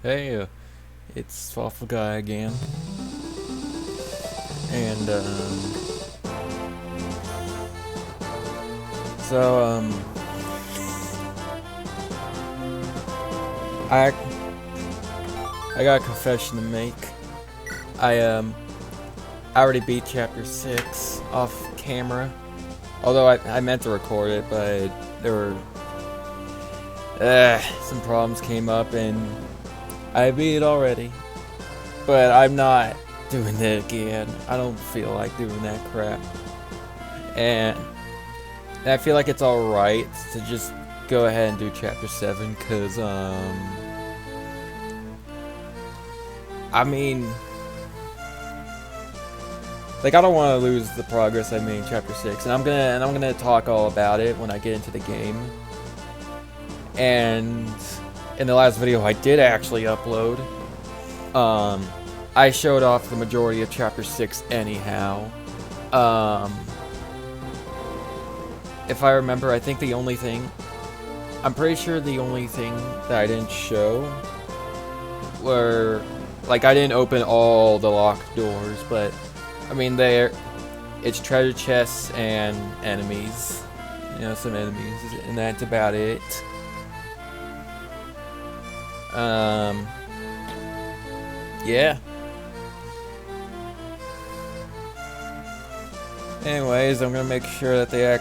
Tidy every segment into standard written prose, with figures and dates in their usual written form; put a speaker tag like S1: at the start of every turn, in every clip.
S1: Hey, it's Thoughtful Guy again. And, so, I, I got a confession to make. I already beat Chapter 6 off camera. Although I meant to record it, but there were, some problems came up and I beat it already. But I'm not doing that again. I don't feel like doing that crap. And I feel like it's alright to just go ahead and do Chapter 7, because, I mean, like, I don't want to lose the progress I made in Chapter 6, and I'm gonna talk all about it when I get into the game. And in the last video I did actually upload, I showed off the majority of Chapter 6 anyhow. If I remember, I think I'm pretty sure the only thing that I didn't show were, like, I didn't open all the locked doors, but, I mean, it's treasure chests and enemies. You know, some enemies, and that's about it. Yeah. Anyways, I'm gonna make sure that the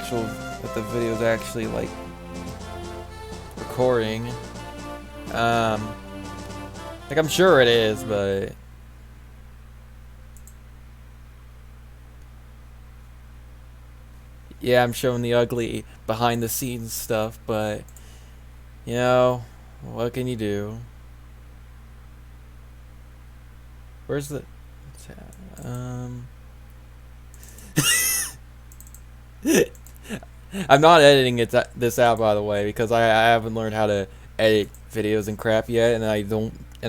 S1: video's actually, like, recording. Like, I'm sure it is, but yeah, I'm showing the ugly behind the scenes stuff, but you know, what can you do? Where's the I'm not editing this out, by the way, because I haven't learned how to edit videos and crap yet, and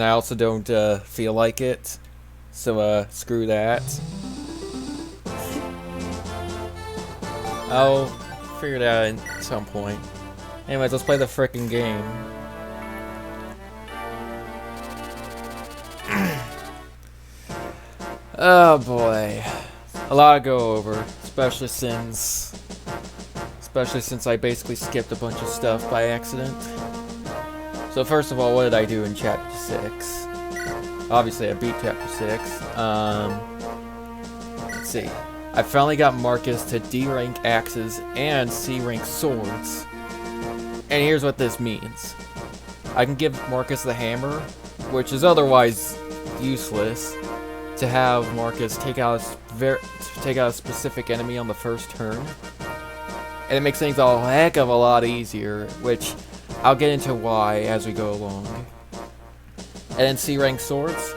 S1: I also don't feel like it. So screw that. I'll figure it out at some point. Anyways, let's play the frickin' game. Oh boy, a lot to go over, especially since I basically skipped a bunch of stuff by accident. So first of all, what did I do in Chapter 6? Obviously, I beat Chapter 6. Let's see. I finally got Marcus to D-rank axes and C-rank swords. And here's what this means. I can give Marcus the hammer, which is otherwise useless, to have Marcus take out a specific enemy on the first turn. And it makes things a heck of a lot easier, which I'll get into why as we go along. And then C-rank swords.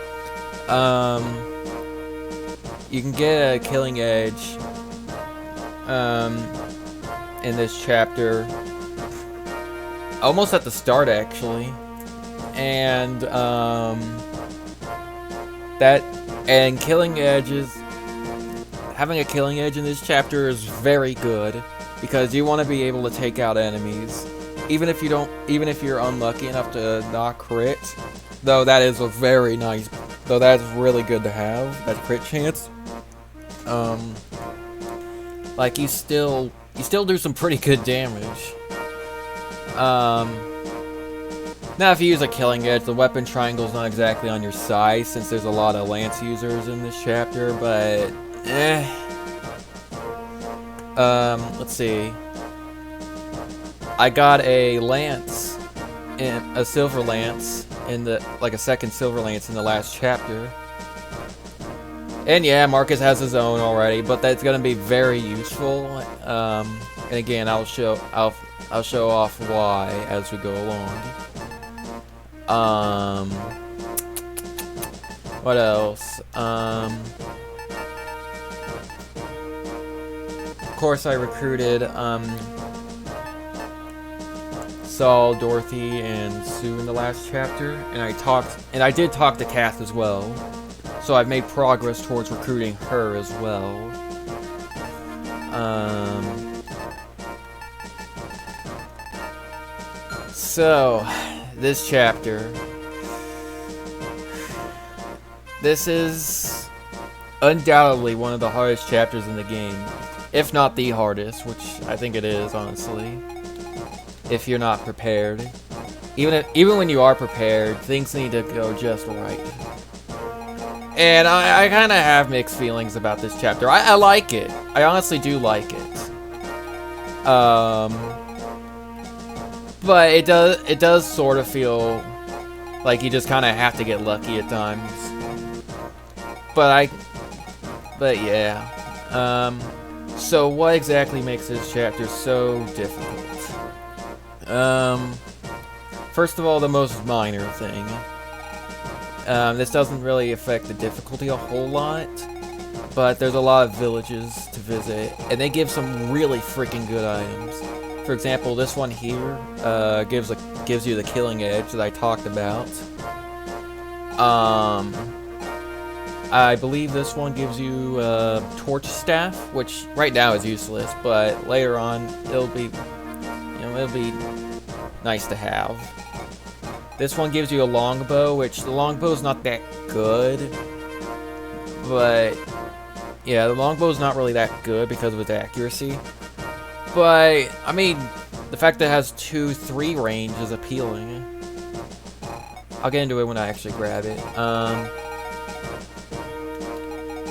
S1: You can get a killing edge in this chapter almost at the start, actually. And killing edges, having a killing edge in this chapter is very good, because you want to be able to take out enemies even if you're unlucky enough to not crit. Though that's really good to have, that crit chance. Like, you still do some pretty good damage. Now if you use a killing edge, the weapon triangle's not exactly on your side, since there's a lot of lance users in this chapter, but let's see. I got a lance, a silver lance, a second silver lance in the last chapter. And yeah, Marcus has his own already, but that's gonna be very useful. And again, I'll show off why as we go along. What else? Of course, I recruited Saul, Dorothy, and Sue in the last chapter, and I did talk to Kath as well. So I've made progress towards recruiting her as well. So this chapter, this is undoubtedly one of the hardest chapters in the game, if not the hardest, which I think it is, honestly. If you're not prepared, even when you are prepared, things need to go just right. And I kind of have mixed feelings about this chapter. I like it. I honestly do like it. But it does sort of feel like you just kind of have to get lucky at times. But yeah. So what exactly makes this chapter so difficult? First of all, the most minor thing. This doesn't really affect the difficulty a whole lot, but there's a lot of villages to visit, and they give some really freaking good items. For example, this one here gives you the killing edge that I talked about. I believe this one gives you torch staff, which right now is useless, but later on it'll be nice to have. This one gives you a longbow, which the longbow's not that good, but yeah, the longbow's not really that good because of its accuracy. But I mean, the fact that it has 2-3 range is appealing. I'll get into it when I actually grab it.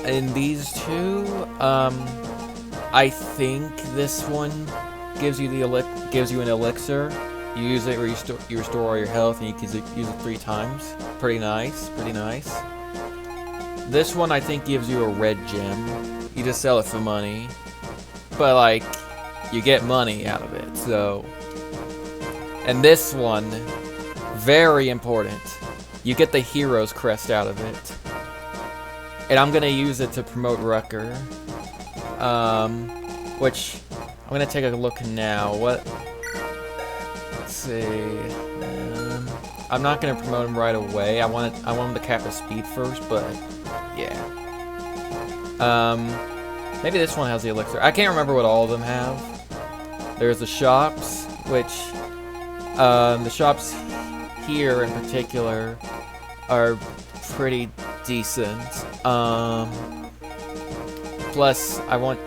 S1: And these two, I think this one gives you an elixir. You use it, you restore all your health, and you can use it 3 times. Pretty nice, pretty nice. This one I think gives you a red gem. You just sell it for money, but like you get money out of it. So, and this one, very important. You get the hero's crest out of it, and I'm gonna use it to promote Rucker. Which I'm gonna take a look now. Let's see. I'm not gonna promote him right away. I want him to cap his speed first, but yeah. Maybe this one has the elixir. I can't remember what all of them have. There's the shops, which the shops here in particular are pretty decent. Plus, I want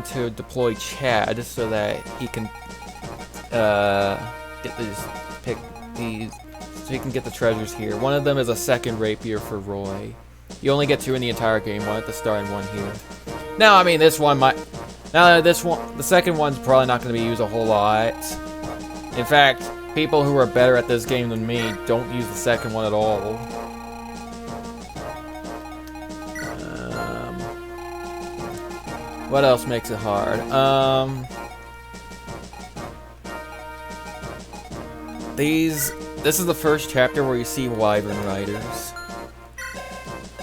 S1: to deploy Chad so that he can so he can get the treasures here. One of them is a second rapier for Roy. You only get 2 in the entire game, 1 at the start and 1 here. Now, I mean, this one might. Now, the second one's probably not going to be used a whole lot. In fact, people who are better at this game than me don't use the second one at all. What else makes it hard? This is the first chapter where you see Wyvern Riders.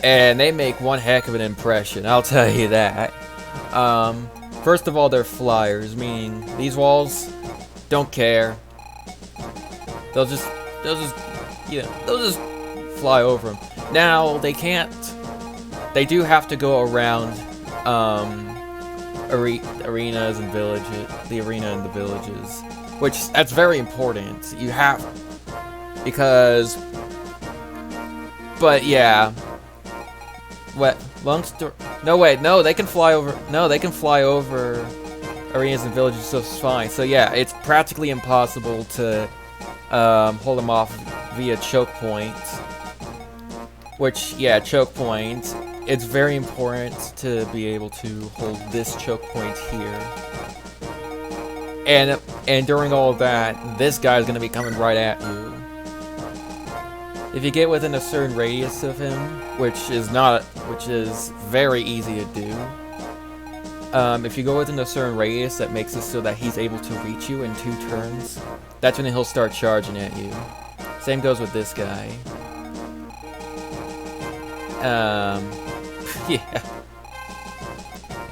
S1: And they make one heck of an impression, I'll tell you that. First of all, they're flyers, meaning these walls don't care. They'll just fly over them. Now, they can't. They do have to go around arenas and villages, the arena and the villages, which that's very important. You have, because, but yeah. What? Long story. No, wait. No, they can fly over. No, they can fly over arenas and villages, so it's fine. So yeah, it's practically impossible to hold them off via choke point. Which, yeah, choke point. It's very important to be able to hold this choke point here. And during all of that, this guy's gonna be coming right at you. If you get within a certain radius of him, which is very easy to do. If you go within a certain radius that makes it so that he's able to reach you in 2 turns, that's when he'll start charging at you. Same goes with this guy. Yeah.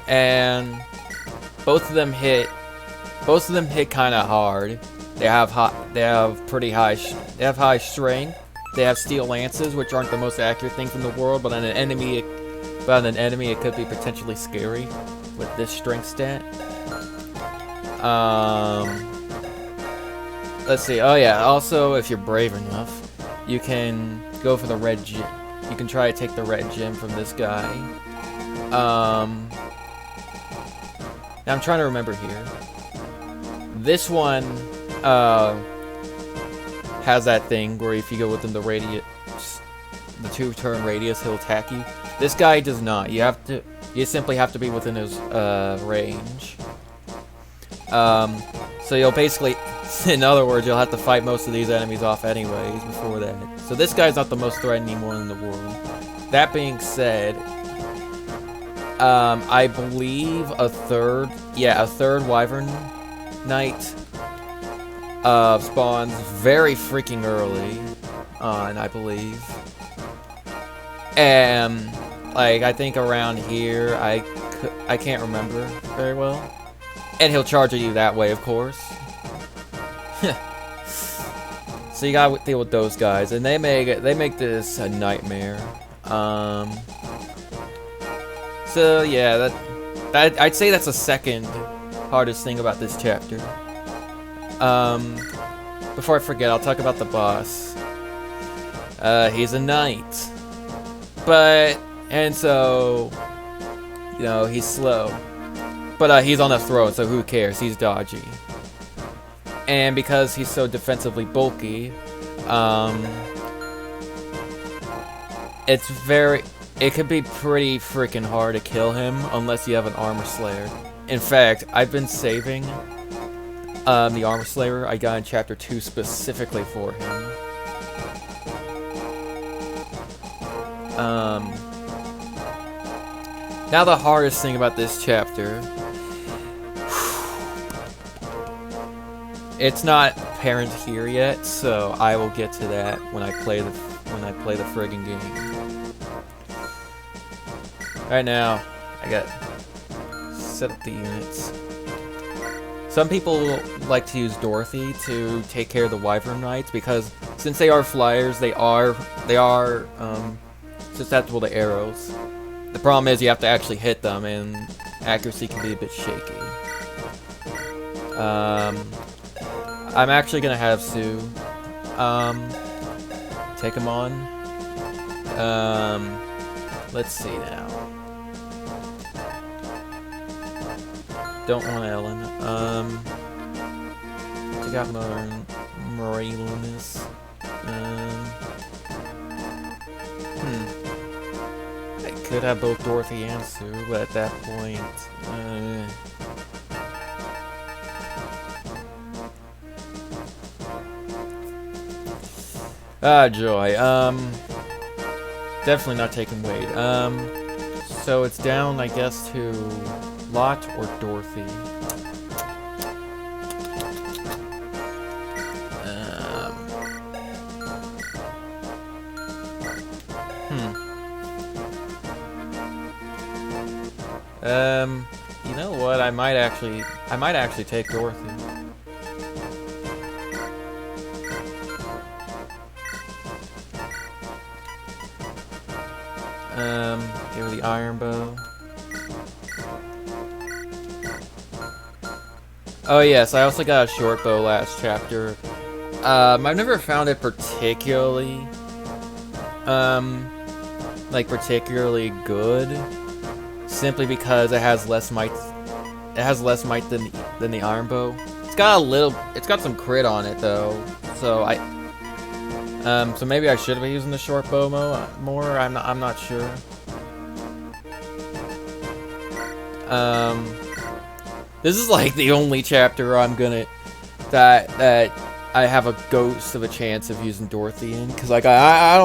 S1: And both of them hit kind of hard. They have high strength. They have steel lances, which aren't the most accurate things in the world, but on an enemy it could be potentially scary with this strength stat. Let's see. Oh yeah. Also, if you're brave enough, you can go for the red gem. you can try to take the red gem from this guy. Now I'm trying to remember here. This one has that thing where if you go within the radius, the 2-turn radius, he'll attack you. This guy does not. You simply have to be within his range. So you'll basically, in other words, you'll have to fight most of these enemies off anyways before that. So this guy's not the most threatening one in the world. That being said, I believe a third Wyvern Knight spawns very freaking early on, I believe. And like I think around here, I can't remember very well. And he'll charge at you that way, of course. So you gotta deal with those guys, and they make this a nightmare. So yeah, I'd say that's the second hardest thing about this chapter. Before I forget, I'll talk about the boss. He's a knight, and so you know he's slow, but he's on a throne, so who cares? He's dodgy, and because he's so defensively bulky, it could be pretty freaking hard to kill him unless you have an armor slayer. In fact, I've been saving the armor slayer I got in chapter 2 specifically for him. Now the hardest thing about this chapter, it's not apparent here yet, so I will get to that when I play the friggin' game. Right now, I got set up the units. Some people like to use Dorothy to take care of the Wyvern Knights because since they are flyers, they are susceptible to arrows. The problem is you have to actually hit them, and accuracy can be a bit shaky. I'm actually gonna have Sue take him on. Let's see now. Don't want Ellen. Take out Moralinus. I could have both Dorothy and Sue, but at that point, joy. Definitely not taking Wade. So it's down, I guess, to Lot or Dorothy. You know what? I might actually take Dorothy. Give her the iron bow. Oh yes, I also got a short bow last chapter. I've never found it particularly, particularly good, simply because it has less might. It has less might than the iron bow. It's got some crit on it though, so so maybe I should be using the short bow more. I'm not sure. This is like the only chapter that I have a ghost of a chance of using Dorothy in, because like I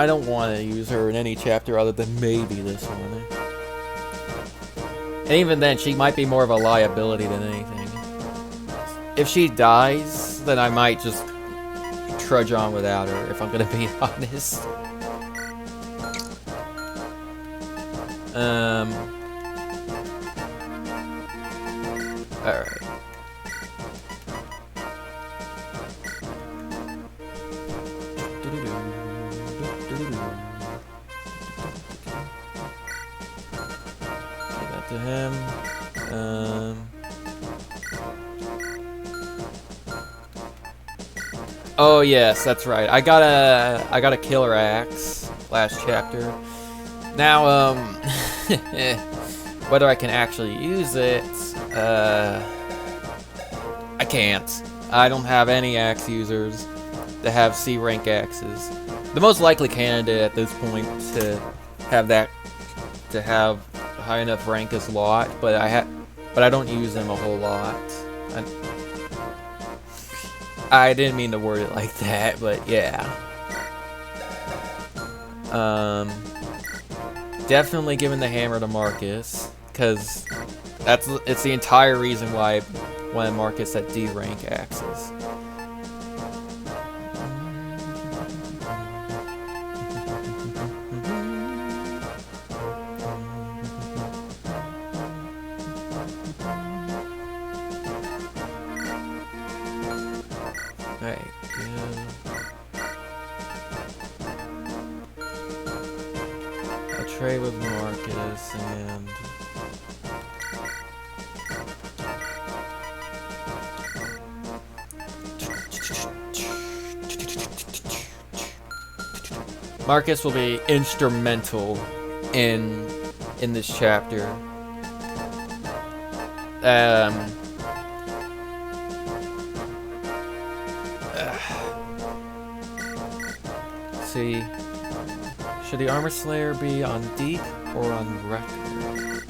S1: don't want to use her in any chapter other than maybe this one. And even then, she might be more of a liability than anything. If she dies, then I might just trudge on without her, if I'm gonna be honest. Alright. Give that to him. Oh yes, that's right. I got a killer axe last chapter. Now, whether I can actually use it, I can't. I don't have any axe users that have C rank axes. The most likely candidate at this point to have high enough rank is Lot, but I don't use them a whole lot. I didn't mean to word it like that, but yeah. Definitely giving the hammer to Marcus, because it's the entire reason why I wanted Marcus at D rank axes. Alright, I'll trade with Marcus and Marcus will be instrumental in this chapter. See, should the Armor Slayer be on Deep or on Record?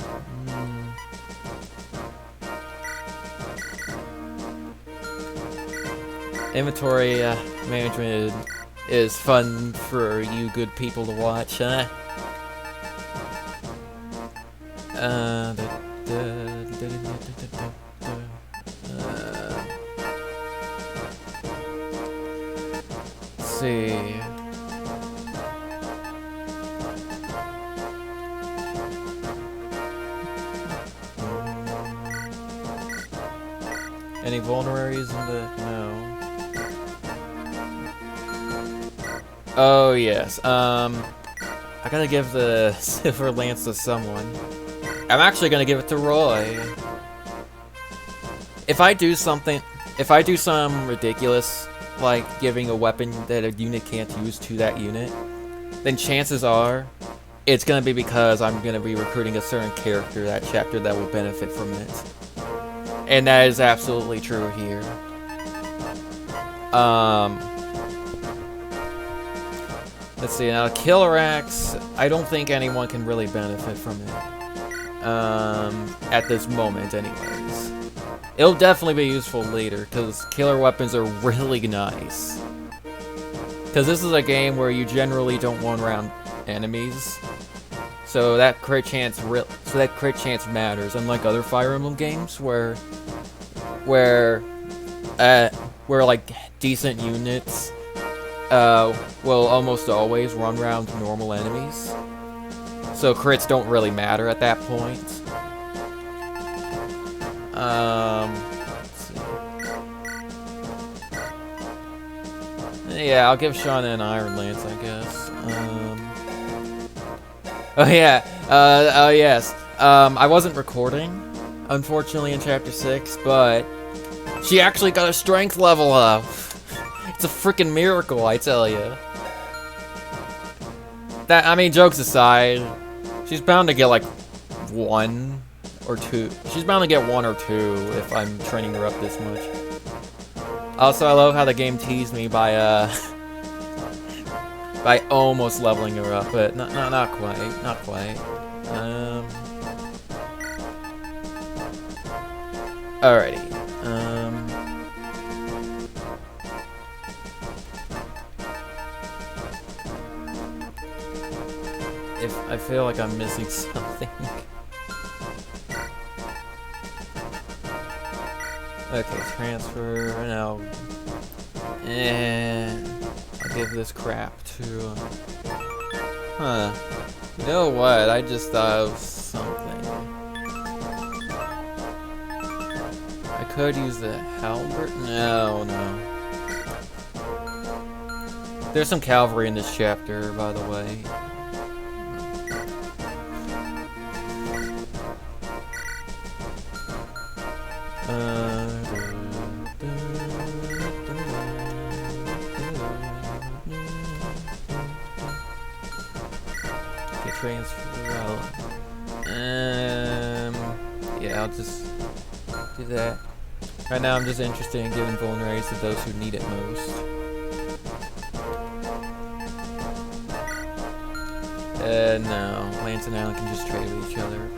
S1: Inventory management is fun for you good people to watch, huh? Let's see. Any vulneraries in the... no. Oh, yes. I gotta give the Silver Lance to someone. I'm actually gonna give it to Roy. If I do something ridiculous, like giving a weapon that a unit can't use to that unit, then chances are it's gonna be because I'm gonna be recruiting a certain character that chapter that will benefit from it. And that is absolutely true here. Let's see, now Killer Axe, I don't think anyone can really benefit from it. At this moment, anyways. It'll definitely be useful later, because killer weapons are really nice. Because this is a game where you generally don't one-round enemies. So that crit chance matters, unlike other Fire Emblem games where like decent units will almost always run around normal enemies. So crits don't really matter at that point. Let's see. Yeah, I'll give Shauna an Iron Lance, I guess. Oh yeah, oh yes. I wasn't recording, unfortunately, in Chapter 6, but she actually got a strength level up. It's a freaking miracle, I tell you. That, I mean, jokes aside, she's bound to get like 1 or 2. She's bound to get 1 or 2 if I'm training her up this much. Also, I love how the game teased me by by almost leveling her up, but not quite, not quite. Alrighty. If I feel like I'm missing something. Okay, transfer, and I'll give this crap to... Huh. You know what? I just thought of something. I could use the halberd? No. There's some cavalry in this chapter, by the way. transfer. Yeah, I'll just do that. Right now, I'm just interested in giving vulneraries to those who need it most. No. Lance and Alan can just trade with each other.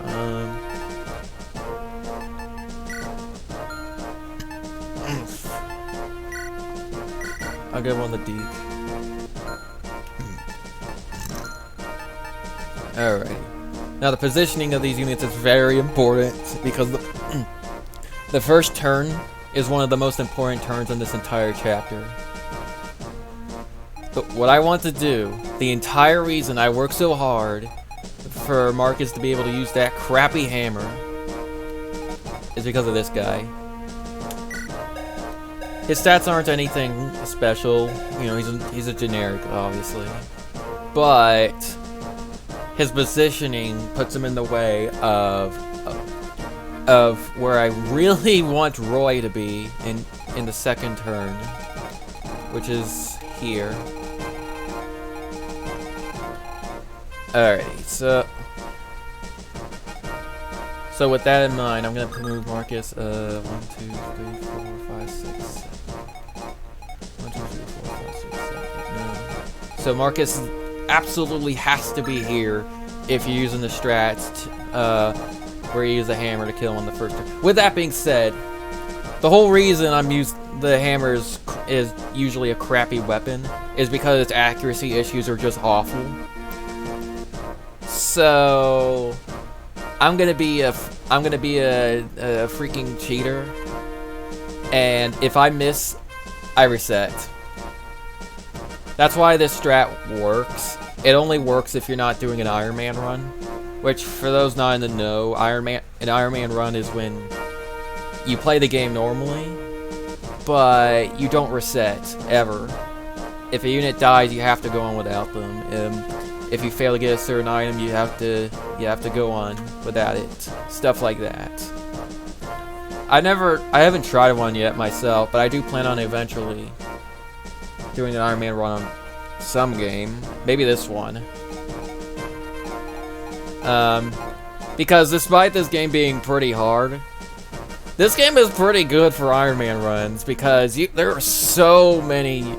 S1: I'll give one the Deke. Alright. Now the positioning of these units is very important because the first turn is one of the most important turns in this entire chapter. But what I want to do, the entire reason I work so hard for Marcus to be able to use that crappy hammer, is because of this guy. His stats aren't anything special, you know, he's a generic, obviously. But his positioning puts him in the way of where I really want Roy to be in the second turn, which is here. Alright, so with that in mind, I'm gonna move Marcus 1, 2, 3, 4, 5, 6, 7. 1, 2, 3, 4, 5, 6, 7, 8, 9. So Marcus absolutely has to be here if you're using the strats where you use the hammer to kill him on the first turn. With that being said, the whole reason the hammer is usually a crappy weapon is because its accuracy issues are just awful. So I'm gonna be a freaking cheater, and if I miss, I reset. That's why this strat works. It only works if you're not doing an Iron Man run, which, for those not in the know, an Iron Man run is when you play the game normally, but you don't reset ever. If a unit dies, you have to go on without them. If you fail to get a certain item, you have to go on without it. Stuff like that. I haven't tried one yet myself, but I do plan on eventually doing an Iron Man run on some game. Maybe this one. Because despite this game being pretty hard, this game is pretty good for Iron Man runs because there are so many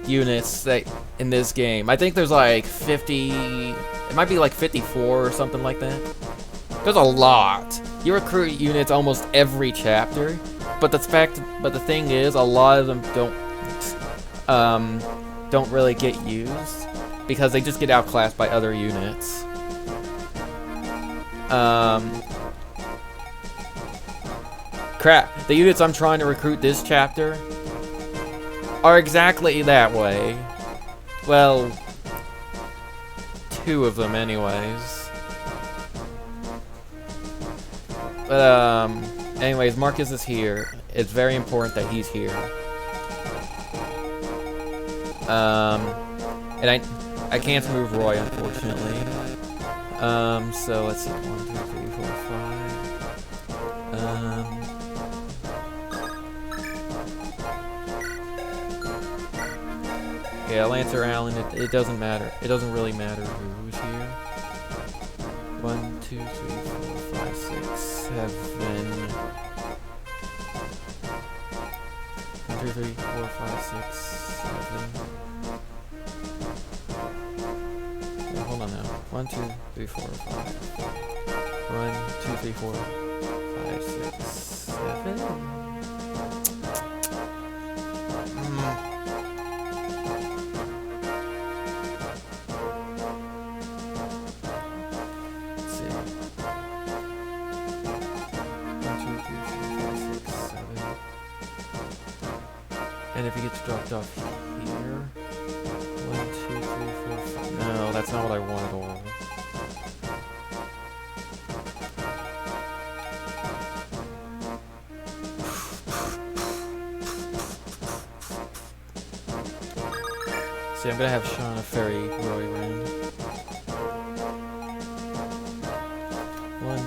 S1: units that in this game. I think there's like 50, it might be like 54 or something like that. There's a lot. You recruit units almost every chapter, but the thing is, a lot of them don't really get used because they just get outclassed by other units. Crap. The units I'm trying to recruit this chapter are exactly that way. Well, 2 of them anyways. But, anyways, Marcus is here. It's very important that he's here. And I can't move Roy, unfortunately. So let's see. 1, 2, 3, 4, 5. Yeah, Lancer Allen, it doesn't matter. It doesn't really matter who's here. 1, 2, 3, 4, 5, 6, 7. 1, 2, 3, 4, 5, 6, 7. Yeah, hold on now. 1, 2, 3, 4, 5. 1, 2, 3, 4, 5, 6, 7. And if he gets dropped off here, 1, 2, 3, 4, 5. No, that's not what I want at all. See, I'm gonna have Shauna ferry Roy around. 1, 2,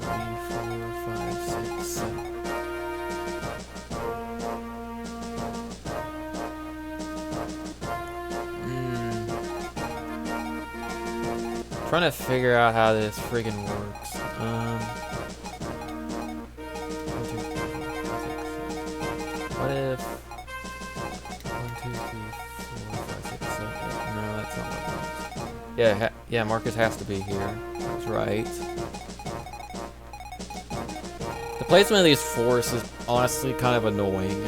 S1: 3, 4, 5, 6, 7. Trying to figure out how this friggin' works. 1, 2, 3, 4, 5, 6, 7. What if 1, 2, 3, 4, 5, 6, 7, 8? No, that's not what it means. Yeah, Marcus has to be here. That's right. The placement of these forests is honestly kind of annoying.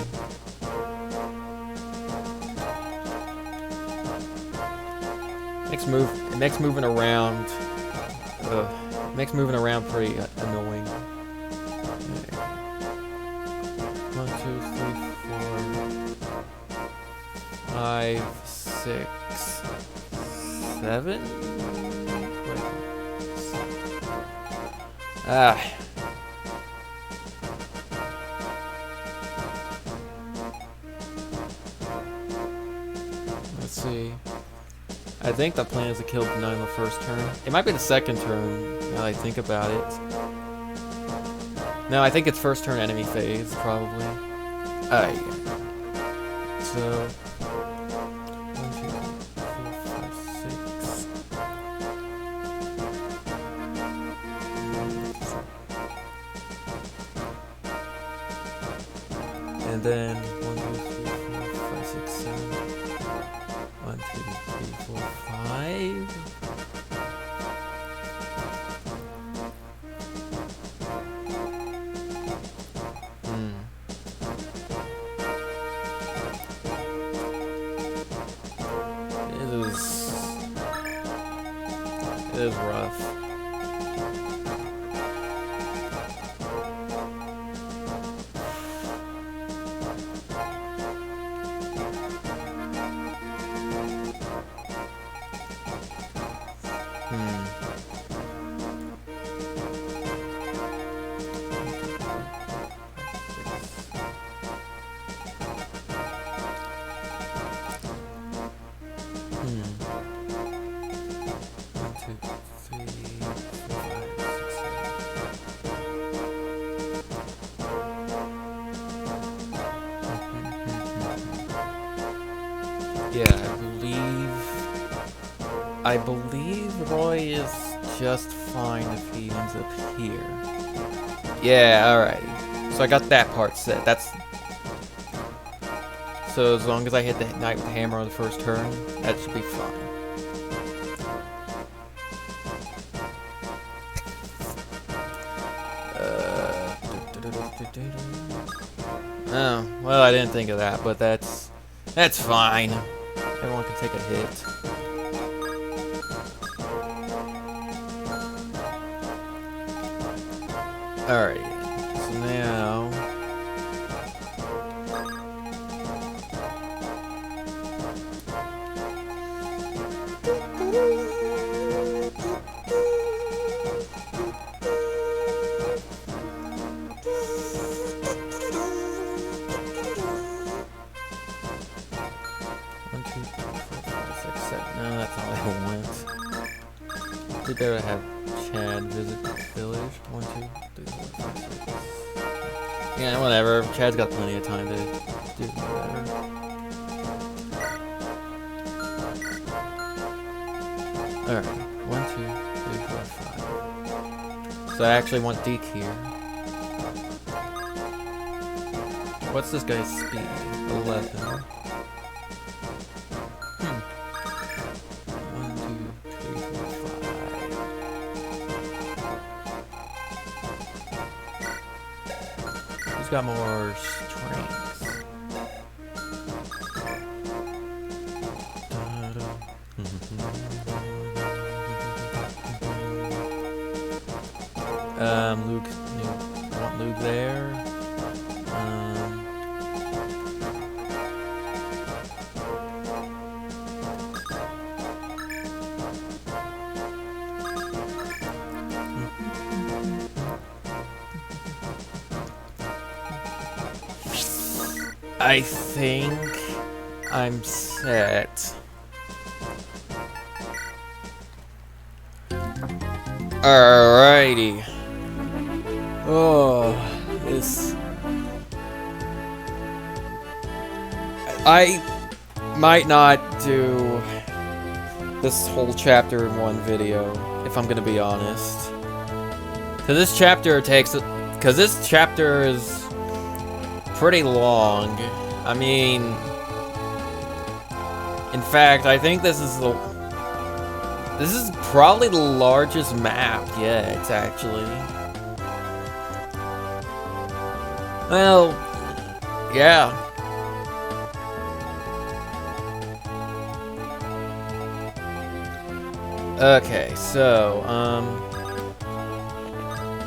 S1: It makes moving around. Makes moving around pretty annoying. Okay. 1, 2, 3, 4, 5, 6, 7. Wait. Ah. Let's see. I think the plan is to kill Benign on the first turn. It might be the second turn, now that I think about it. No, I think it's first turn enemy phase, probably. Yeah. So... 1, 2, 3, 4, 5, 6. And then 1, 2, 3, 4, 5, 6, 7. 1, 2, 3, 4, 5. It is rough. Yeah, I believe Roy is just fine if he ends up here. Yeah, alright. So I got that part set. So as long as I hit the knight with the hammer on the first turn, that should be fine. Oh, well, I didn't think of that, but that's fine. Everyone can take a hit. Alright, so now... No, that's not what I want. We better have Chad visit the village. 1, 2, 3, 4, 5, 6. Yeah, whatever. Chad's got plenty of time to do whatever. Alright. 1, 2, 3, 4, 5. So I actually want Deke here. What's this guy's speed? 11. Got more strength. Luke, I want Luke there. I think I'm set. Alrighty. Oh, this... I might not do this whole chapter in one video. if I'm gonna be honest. Cause this chapter is pretty long. I mean, in fact, I think this is probably the largest map yet, actually. Well, yeah. Okay, so,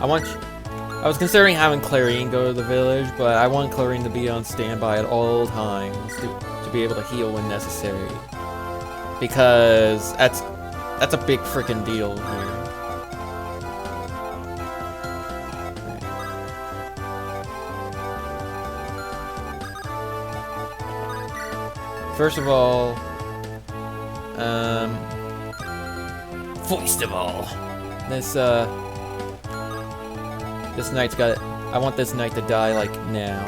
S1: I was considering having Clarine go to the village, but I want Clarine to be on standby at all times to be able to heal when necessary. Because that's a big freaking deal here. First of all, first of all, this knight's got. I want this knight to die like now.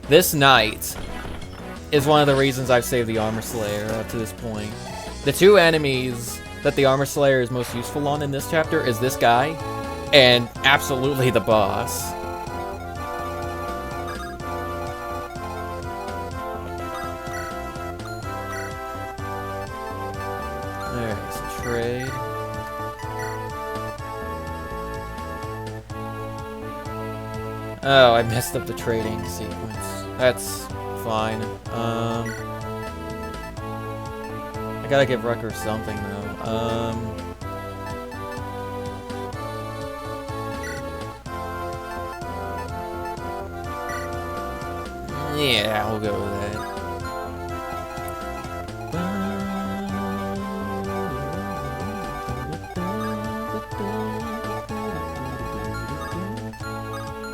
S1: This knight is one of the reasons I've saved the Armor Slayer up to this point. The two enemies that the Armor Slayer is most useful on in this chapter is this guy, and absolutely the boss. Alright, so trade. Oh, I messed up the trading sequence. That's fine. I gotta give Rucker something though. Yeah, we'll go with that.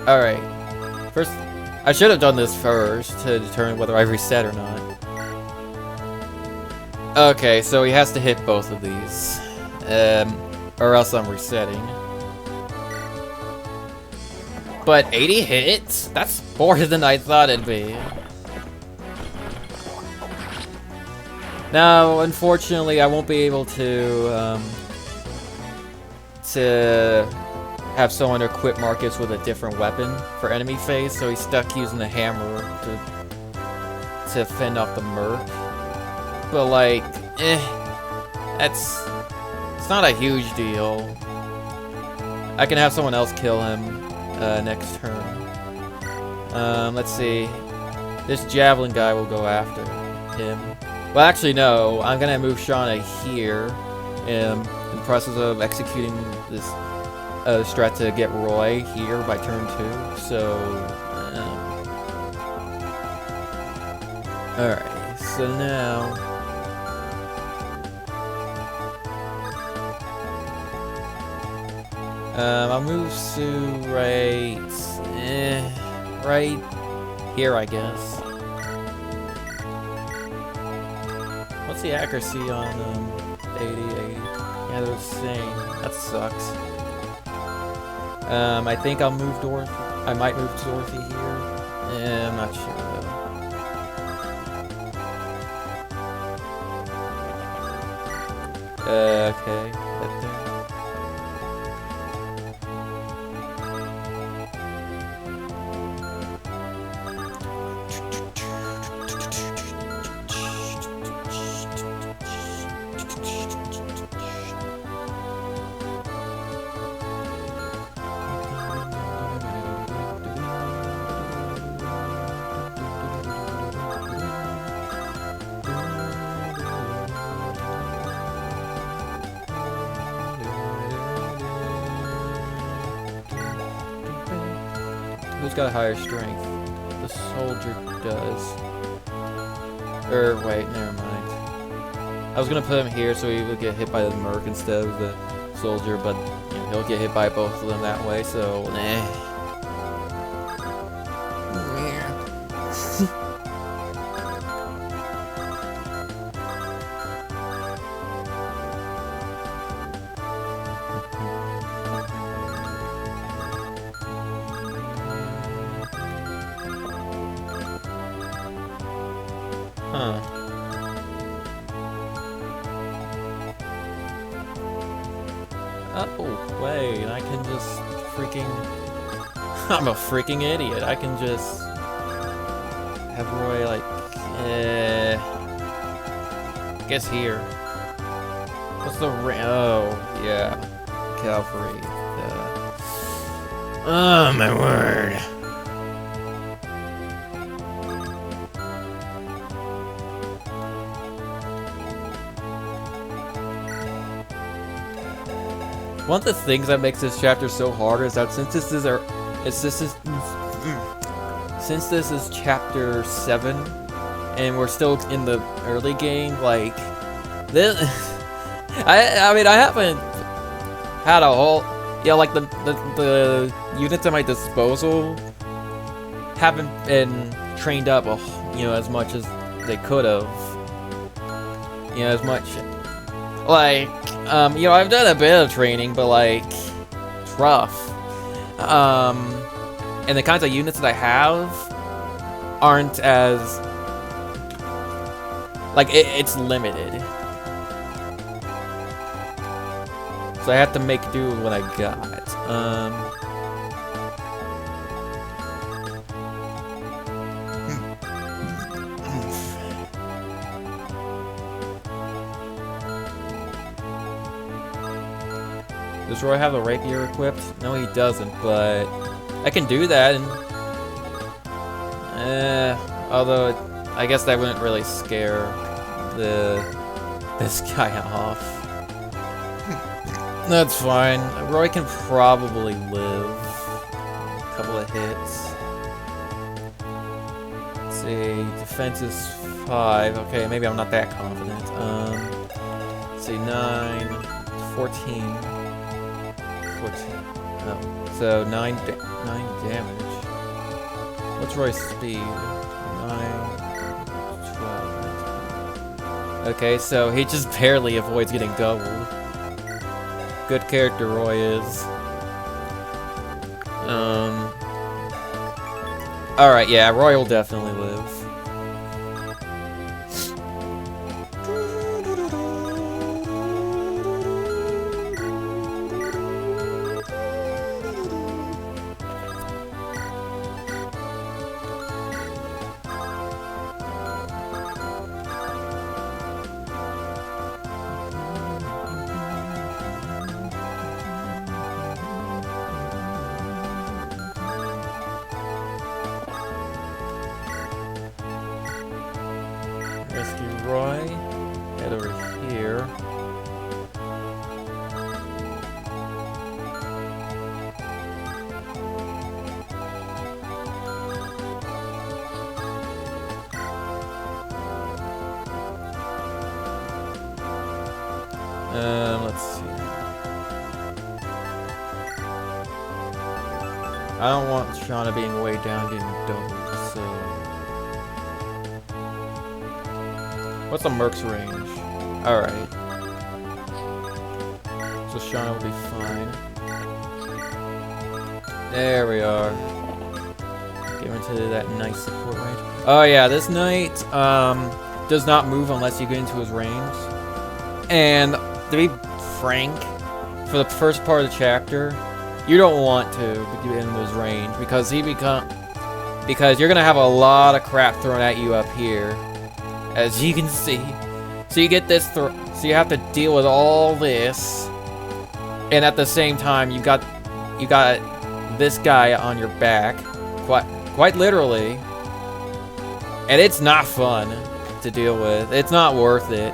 S1: Alright. First, I should have done this first to determine whether I reset or not. Okay, so he has to hit both of these. Or else I'm resetting. But 80 hits? That's more than I thought it'd be. Now, unfortunately, I won't be able to have someone equip Marcus with a different weapon for enemy phase, so he's stuck using the hammer to fend off the merc. But like, it's not a huge deal. I can have someone else kill him next turn. Let's see. This javelin guy will go after him. Well, actually, no. I'm gonna move Shauna here in the process of executing this strat to get Roy here by turn 2. So, alright. So now, I'll move Sue right here, I guess. What's the accuracy on 80? Yeah, they're the same. That sucks. I think I'll move Dorothy. I might move Dorothy here. I'm not sure though. Okay, right there. Who's got higher strength? The soldier does. Wait, never mind. I was gonna put him here so he would get hit by the merc instead of the soldier, but you know, he'll get hit by both of them that way, so nah. Huh. Oh, wait, I can just freaking... I'm a freaking idiot. I can just... have Roy, like... I guess here. What's the... Oh, yeah. Cavalry. Oh, my word. One of the things that makes this chapter so hard is that since this is chapter 7 and we're still in the early game, like this I mean I haven't had a whole like the units at my disposal haven't been trained up as much as they could have. As much like I've done a bit of training, but like it's rough. And the kinds of units that I have aren't as like it's limited. So I have to make do with what I got. Does Roy have the rapier equipped? No, he doesn't, but I can do that. And, although I guess that wouldn't really scare this guy off. That's fine. Roy can probably live a couple of hits. Let's see, defense is 5. Okay, maybe I'm not that confident. Let's see, 9, 14. 14. Oh, so 9 damage. What's Roy's speed? 9, 12, 19. Okay, so he just barely avoids getting doubled. Good character Roy is. Alright, yeah, Roy will definitely live. Rescue Roy. Head over here. Let's see. I don't want Shauna being way down getting doubled, so... What's the Merc's range? Alright. So Shauna will be fine. There we are. Get into that nice support range. Oh yeah, this knight does not move unless you get into his range. And to be frank, for the first part of the chapter, you don't want to get into his range because because you're gonna have a lot of crap thrown at you up here. As you can see. So you get this so you have to deal with all this. And at the same time you got this guy on your back. Quite literally. And it's not fun to deal with. It's not worth it.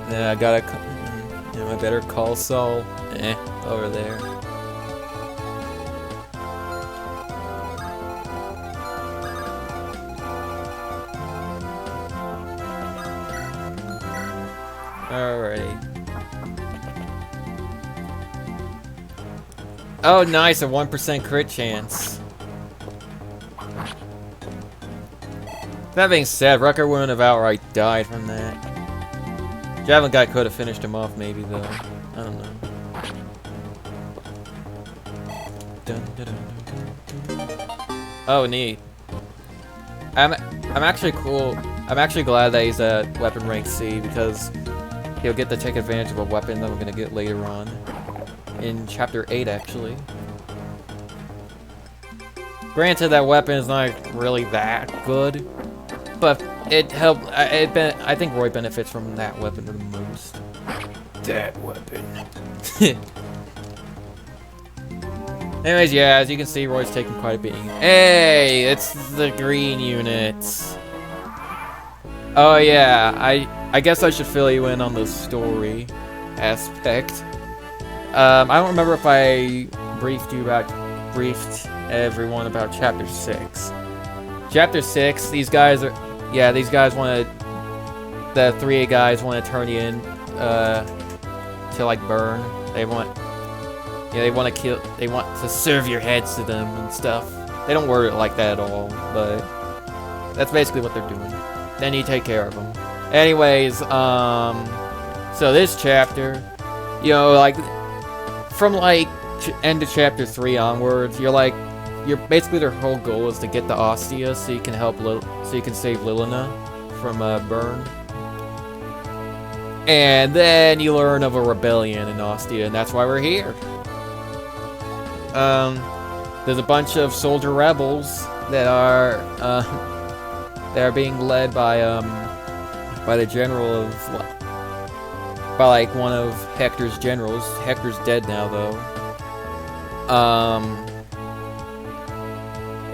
S1: Yeah, I gotta, I better call Saul. Over there. Alrighty. Oh, nice, a 1% crit chance. That being said, Rucker wouldn't have outright died from that. Javelin guy could have finished him off, maybe though. I don't know. Dun, dun, dun, dun, dun. Oh, neat. I'm actually cool. I'm actually glad that he's at weapon rank C because he'll get to take advantage of a weapon that I'm gonna get later on in chapter 8, actually. Granted, that weapon is not really that good, but it helped. I think Roy benefits from that weapon the most. That weapon. Anyways, yeah, as you can see, Roy's taking quite a beating. Hey, it's the green units. Oh yeah, I guess I should fill you in on the story aspect. I don't remember if I briefed everyone about chapter 6. Chapter 6, these guys want to, the 3A guys want to turn you in, to like burn. They want to serve your heads to them and stuff. They don't word it like that at all, but that's basically what they're doing. Then you take care of them. Anyways, so this chapter, you know, like, from like end of chapter 3 onwards, you're basically their whole goal is to get the Ostia so you can save Lilina from burn. And then you learn of a rebellion in Ostia, and that's why we're here. There's a bunch of soldier rebels that are being led by the general of one of Hector's generals. Hector's dead now though.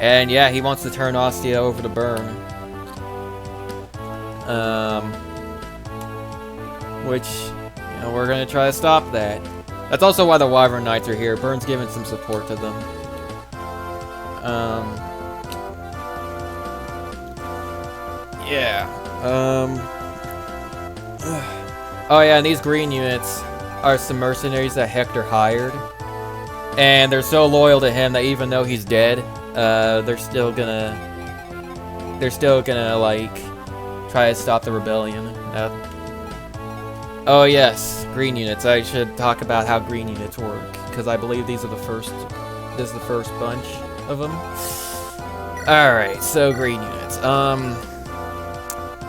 S1: And yeah, he wants to turn Ostia over to Burn. Which, you know, we're gonna try to stop that. That's also why the Wyvern Knights are here. Burn's giving some support to them. Yeah. Oh yeah, and these green units are some mercenaries that Hector hired. And they're so loyal to him that even though he's dead, they're still gonna like try to stop the rebellion. Oh yes, green units. I should talk about how green units work because I believe these are the first. This is the first bunch of them. All right, so green units.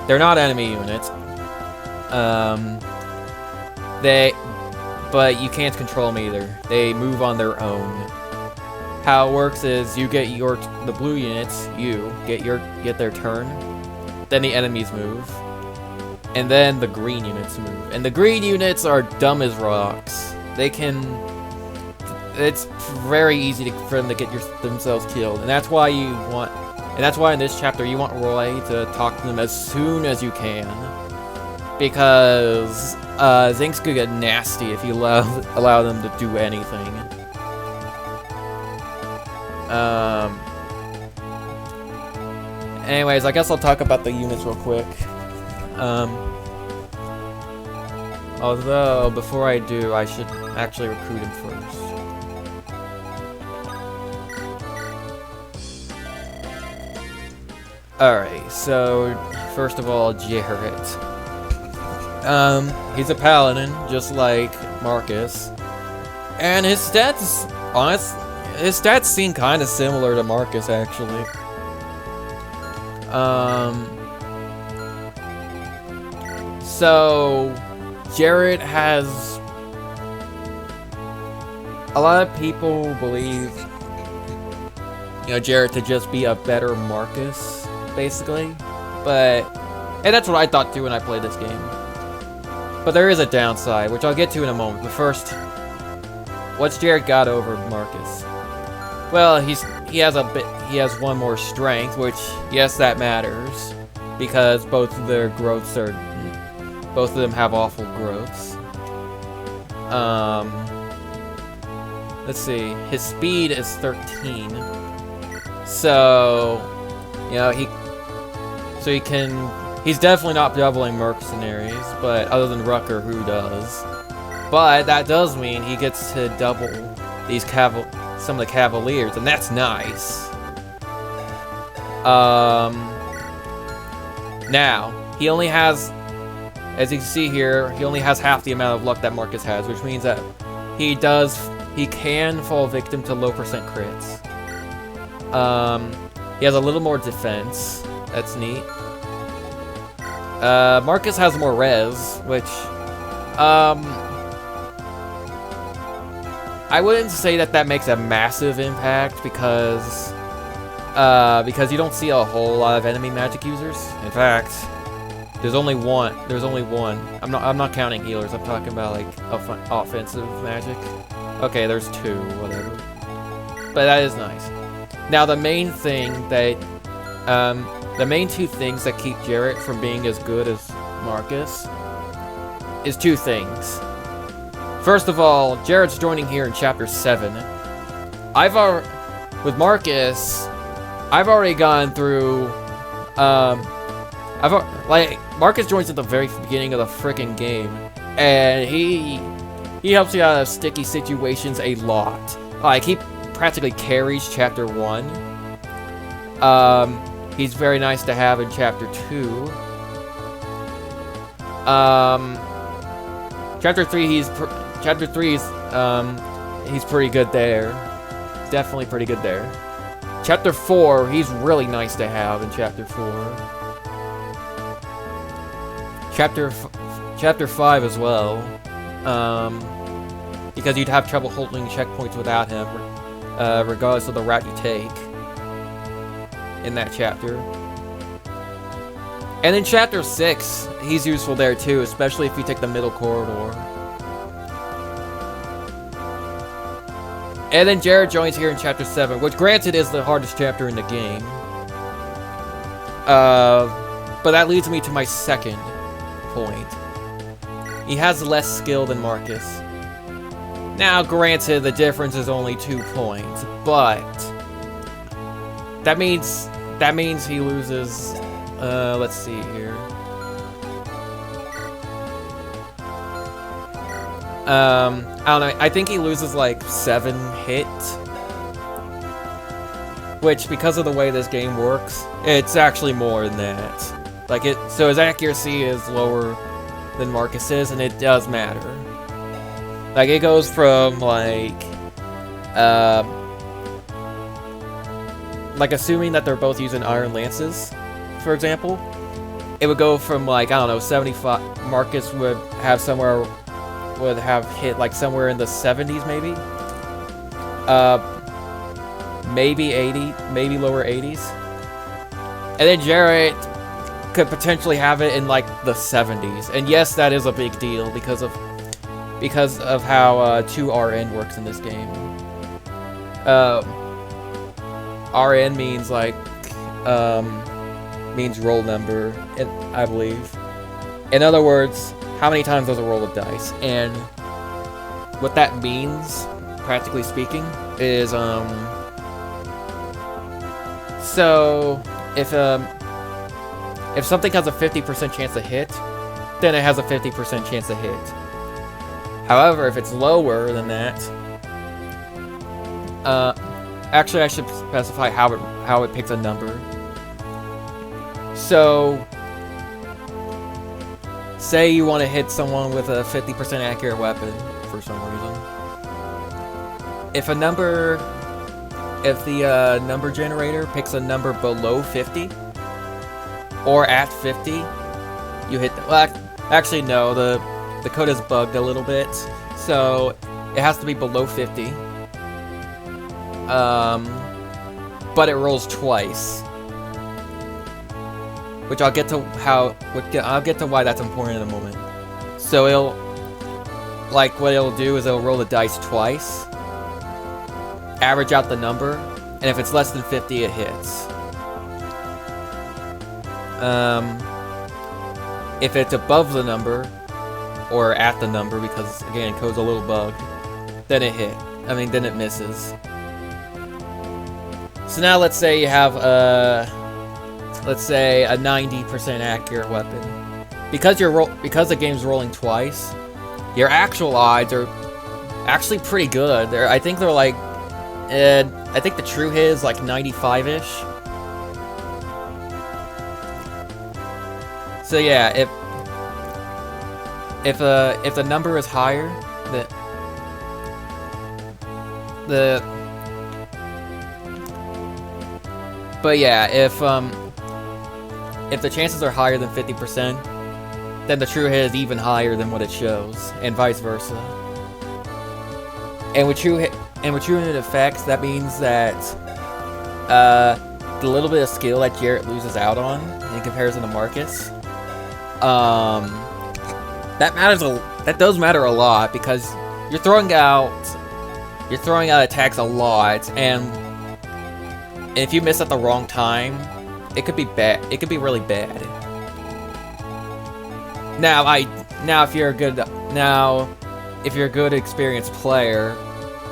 S1: They're not enemy units. But you can't control them either. They move on their own. How it works is you get the blue units, get their turn, then the enemies move, and then the green units move. And the green units are dumb as rocks. It's very easy for them to get themselves killed, and that's why in this chapter you want Roy to talk to them as soon as you can, because things could get nasty if you allow them to do anything. Anyways, I guess I'll talk about the units real quick. Although, before I do, I should actually recruit him first. Alright, so, first of all, Jarrett. He's a paladin, just like Marcus. And his stats seem kind of similar to Marcus, actually. So, Jarrett has... A lot of people believe, you know, Jarrett to just be a better Marcus, basically. And that's what I thought too when I played this game. But there is a downside, which I'll get to in a moment. But first, what's Jarrett got over Marcus? Well, he has one more strength, which, yes, that matters, because both of them have awful growths. Let's see, his speed is 13, so, you know, he's definitely not doubling mercenaries, but other than Rucker, who does. But that does mean he gets to double these some of the Cavaliers, and that's nice. Now, he only has, as you can see here, he only has half the amount of luck that Marcus has, which means that he can fall victim to low percent crits. He has a little more defense. That's neat. Marcus has more res, which, I wouldn't say that makes a massive impact because you don't see a whole lot of enemy magic users. In fact, there's only one. I'm not counting healers. I'm talking about like offensive magic. Okay, there's 2, whatever. But that is nice. Now the main thing that, the main 2 things that keep Jarrett from being as good as Marcus is 2 things. First of all, Jarrett's joining here in Chapter 7. With Marcus, I've already gone through, Marcus joins at the very beginning of the frickin' game, and he helps you out of sticky situations a lot. Like, he practically carries Chapter 1. He's very nice to have in Chapter 2. Chapter 3, he's pretty good there. Definitely pretty good there. Chapter 4, he's really nice to have in Chapter 4. Chapter 5 as well. Because you'd have trouble holding checkpoints without him, regardless of the route you take in that chapter. And in Chapter 6, he's useful there too, especially if you take the middle corridor. And then Jarrett joins here in Chapter 7, which granted is the hardest chapter in the game. But that leads me to my second point. He has less skill than Marcus. Now, granted, the difference is only 2 points, but that means he loses. Let's see here. I don't know. I think he loses like 7 hit, which, because of the way this game works, it's actually more than that. So his accuracy is lower than Marcus's, and it does matter. Like, it goes from like assuming that they're both using Iron Lances, for example, it would go from like, I don't know, 75. Marcus would have hit like somewhere in the 70s, maybe 80, maybe lower 80s, and then Jarrett could potentially have it in like the 70s. And yes, that is a big deal because of how 2RN works in this game. RN means like means roll number, I believe. In other words, how many times does a roll of dice? And what that means, practically speaking, is so if something has a 50% chance to hit, then it has a 50% chance to hit. However, if it's lower than that, actually I should specify how it picks a number. So, say you want to hit someone with a 50% accurate weapon for some reason. If the number generator picks a number below 50 or at 50, you hit. Well, actually, no. The code is bugged a little bit, so it has to be below 50. But it rolls twice. Which I'll get to why that's important in a moment. So what it'll do is it'll roll the dice twice, average out the number, and if it's less than 50, it hits. If it's above the number, or at the number, because again, code's a little bugged, then it misses. So now let's say you have a 90% accurate weapon. Because the game's rolling twice, your actual odds are actually pretty good. I think they're like, I think the true hit is like 95-ish. So yeah, if the number is higher, but yeah, if the chances are higher than 50%, then the true hit is even higher than what it shows, and vice versa. And with true hit effects, that means that the little bit of skill that Jarrett loses out on in comparison to Marcus, that does matter a lot, because you're throwing out attacks a lot, and if you miss at the wrong time, it could be bad. It could be really bad. Now if you're a good experienced player,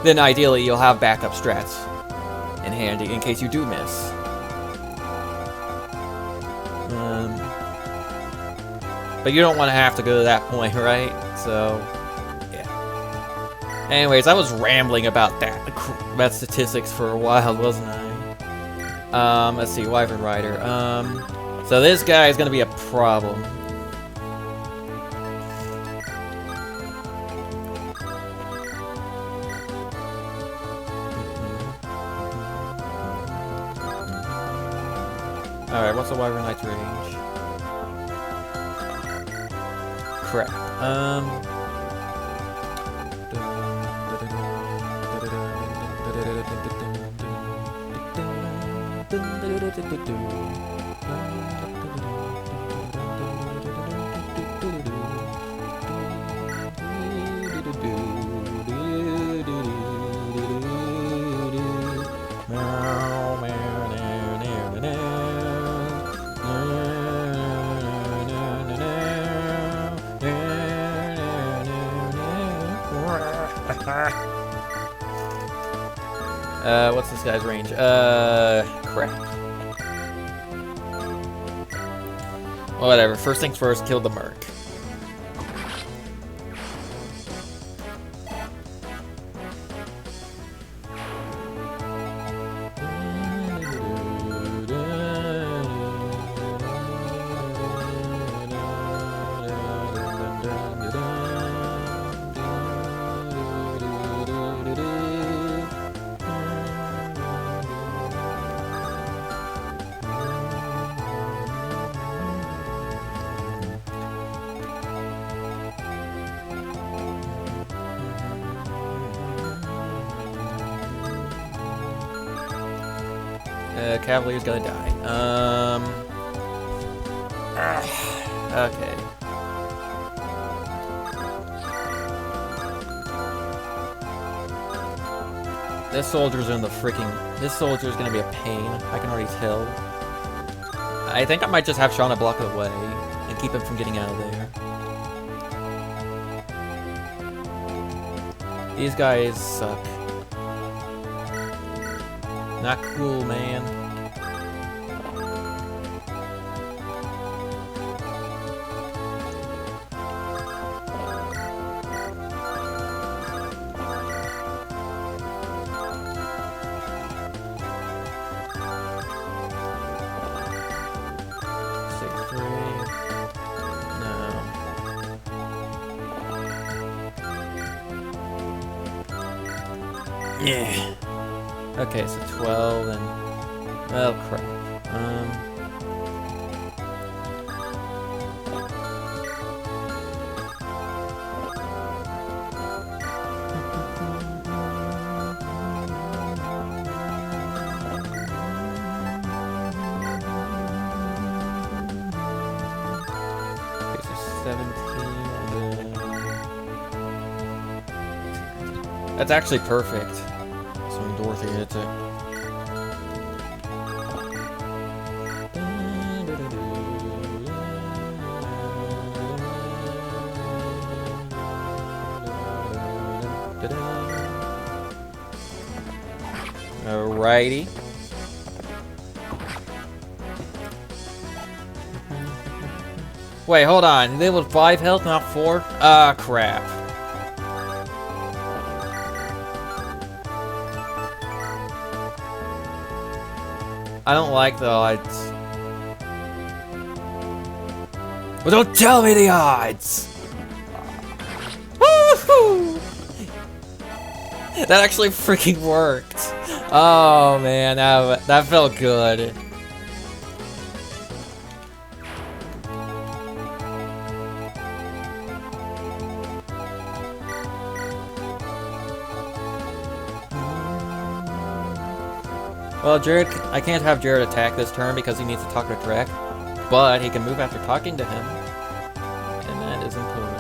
S1: then ideally you'll have backup strats in handy in case you do miss. But you don't want to have to go to that point, right? So, yeah. Anyways, I was rambling about statistics for a while, wasn't I? Let's see, Wyvern Rider. So this guy is gonna be a problem. Alright, what's the Wyvern Knight's range? Crap. What's this guy's range? Crap. Well, whatever. First things first, kill the Merc. Cavalier's gonna die. Okay. This soldier's gonna be a pain. I can already tell. I think I might just have Shauna block it away and keep him from getting out of there. These guys suck. Not cool, man. Yeah. Okay, so 12 and... oh, crap. Okay, so 17 and... that's actually perfect. Dorothy hits it. Alrighty. Wait, hold on. They with 5 health, not 4? Ah, crap. I don't like the odds. Well, don't tell me the odds! Woohoo! That actually freaking worked. Oh man, that felt good. Well, Jared, I can't have Jared attack this turn because he needs to talk to Trek, but he can move after talking to him, and that is important.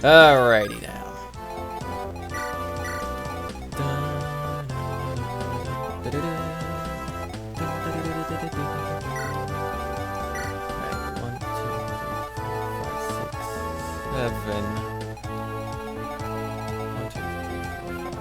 S1: Alrighty now. Right, 1, 2, 3, 4, 5, 6, 7. 1, 2, 3, 4,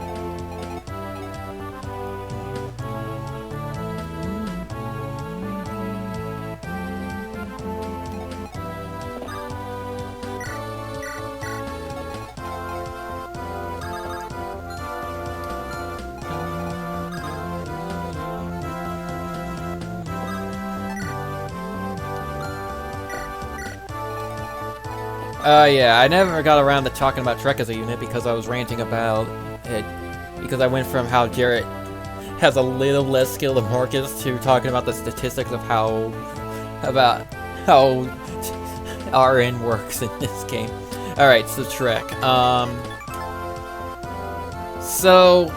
S1: yeah, I never got around to talking about Trek as a unit because I was ranting about it. Because I went from how Jarrett has a little less skill than Marcus to talking about the statistics of how RN works in this game. Alright, so Trek. So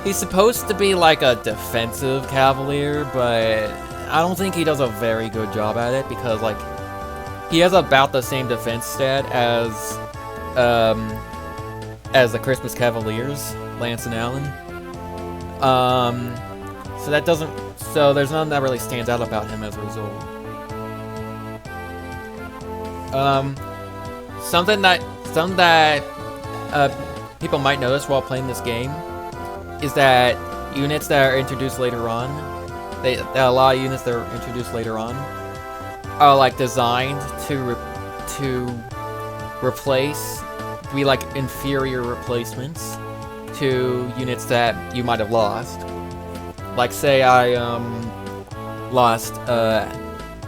S1: he's supposed to be like a defensive cavalier, but I don't think he does a very good job at it because like he has about the same defense stat as the Christmas Cavaliers, Lance and Allen. So that doesn't. So there's nothing that really stands out about him as a result. Something that people might notice while playing this game is that units that are introduced later on, a lot of units that are introduced later on are like designed to be like inferior replacements to units that you might have lost. Like say I lost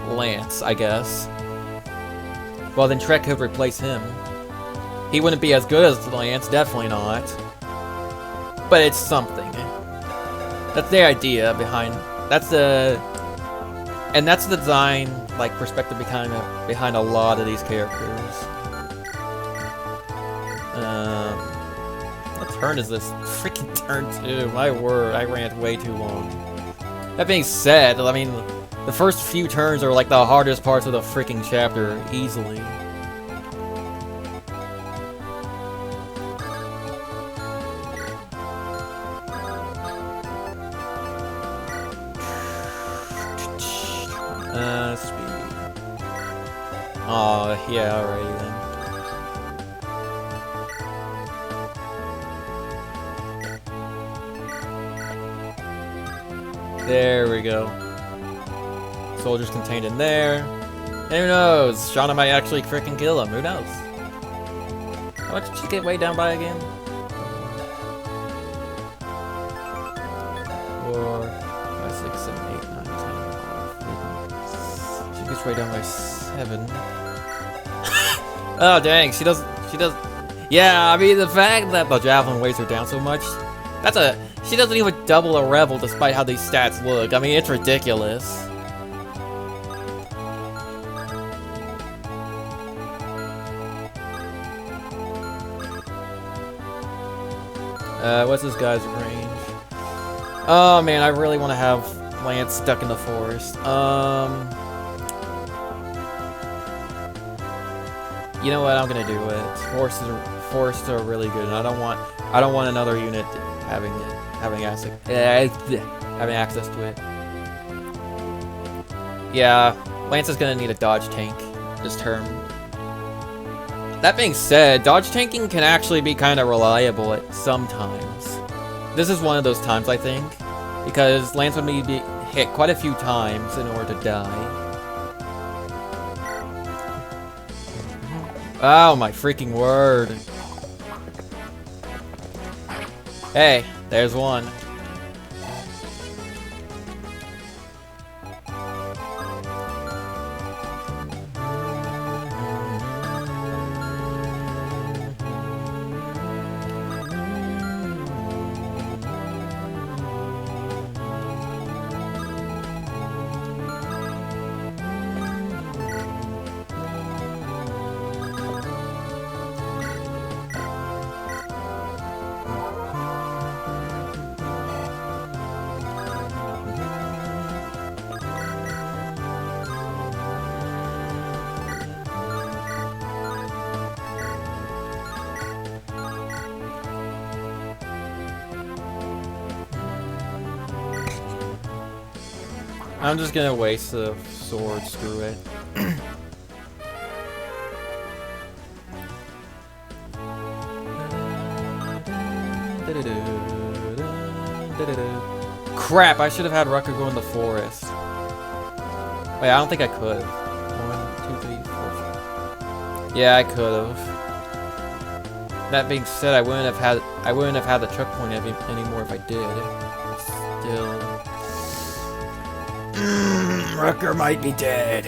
S1: Lance, I guess. Well then Trek could replace him. He wouldn't be as good as Lance, definitely not. But it's something. That's the idea behind. That's the design, like, perspective behind a lot of these characters. What turn is this? Freaking turn 2. My word, I ran way too long. That being said, I mean, the first few turns are like the hardest parts of the freaking chapter, easily. Speed. Oh, yeah, alright then. There we go. Soldiers contained in there. And who knows? Shauna might actually freaking kill him. Who knows? How much did she get weighed down by again? 4, 5, 6, 7, 8, 9, 10. She gets weighed down by 7. Oh dang, she does. Yeah, I mean the fact that the javelin weighs her down so much, she doesn't even double a rebel despite how these stats look. I mean, it's ridiculous. What's this guy's range? Oh man, I really want to have Lance stuck in the forest. You know what? I'm gonna do it. Forests are really good, and I don't want another unit having access to it. Yeah, Lance is gonna need a dodge tank this turn. That being said, dodge tanking can actually be kind of reliable at some times. This is one of those times, I think. Because Lance would need to be hit quite a few times in order to die. Oh my freaking word. Hey, there's one. I'm just gonna waste the sword, screw it. Crap, I should have had Rucker go in the forest. Wait, I don't think I could. 1, 2, 3, 4. Yeah, I could have. That being said, I wouldn't have had the checkpoint anymore if I did. Still. Rucker might be dead.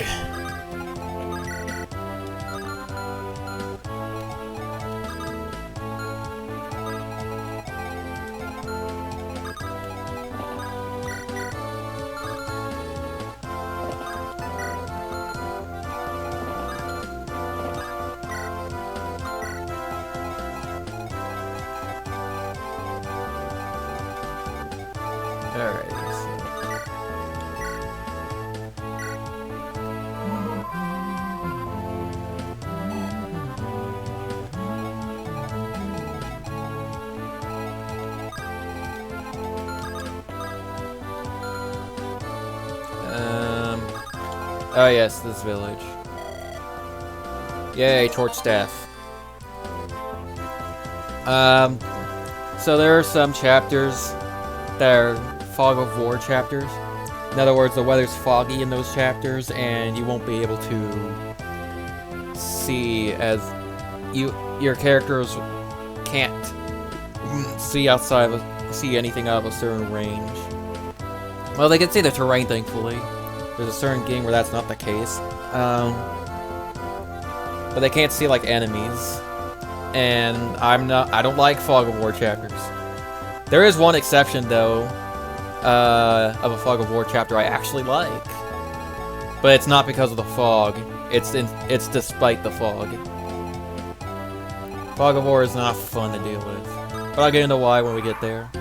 S1: Alright. Oh yes, this village. Yay, torch staff. So there are some chapters that are fog of war chapters. In other words, the weather's foggy in those chapters, and you won't be able to see as your characters can't see anything out of a certain range. Well, they can see the terrain, thankfully. There's a certain game where that's not the case. But they can't see like enemies. And I don't like fog of war chapters. There is one exception though, of a fog of war chapter I actually like. But it's not because of the fog. It's despite the fog. Fog of war is not fun to deal with. But I'll get into why when we get there.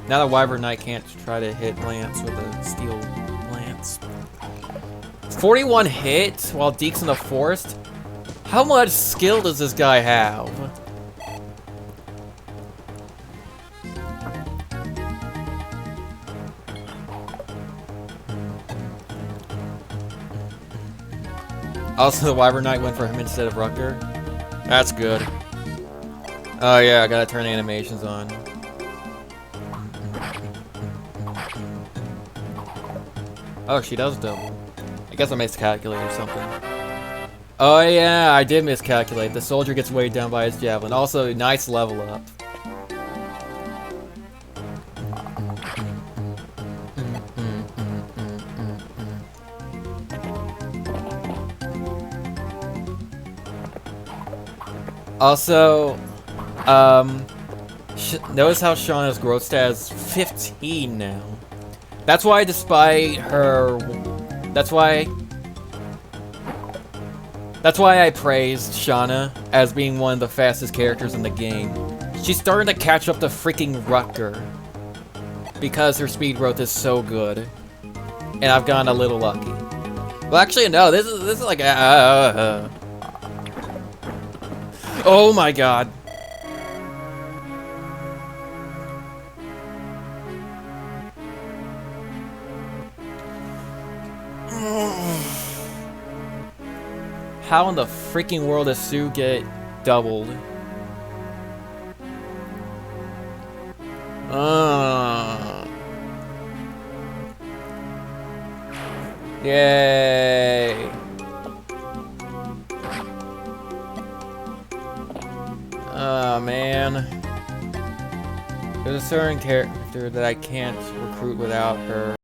S1: Now that Wyvern Knight can't try to hit Lance with a steel lance. 41 hit while Deke's in the forest? How much skill does this guy have? Also, the Wyvern Knight went for him instead of Rucker. That's good. Oh yeah, I gotta turn animations on. Oh, she does double. I guess I miscalculated or something. Oh yeah, I did miscalculate. The soldier gets weighed down by his javelin. Also, nice level up. Also, notice how Shauna's growth stat is 15 now. That's why, despite her, that's why I praised Shauna as being one of the fastest characters in the game. She's starting to catch up to freaking Rucker because her speed growth is so good, and I've gotten a little lucky. Well, actually, no. This is like oh my god. How in the freaking world does Sue get doubled? Yay! Oh man. There's a certain character that I can't recruit without her.